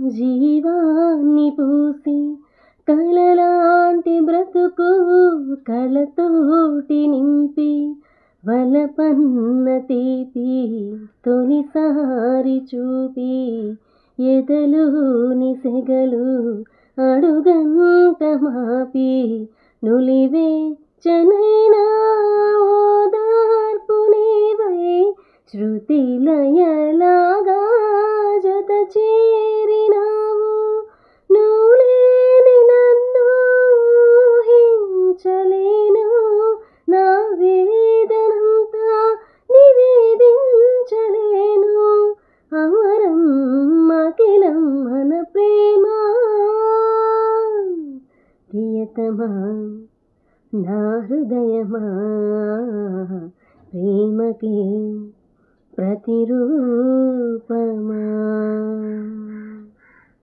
జీవాన్ని పూసి కలలాంటి బ్రతుకు కళతోటి నింపి వలపన్న తీపి తొలిసారి చూపి ఎదలోని సెగలు అడుగంట మాపి నులివే చనైనా ఓదార్పు నీవై శృతి లయలాగా జత చేరినావు నువ్వు లేని నన్ను ఊహించలేను నా వేదనంతా నివేదించలేను అమరం అఖిలం మన ప్రేమ ప్రియతమా నా హృదయమా ప్రేమకి ప్రతిరూపమా.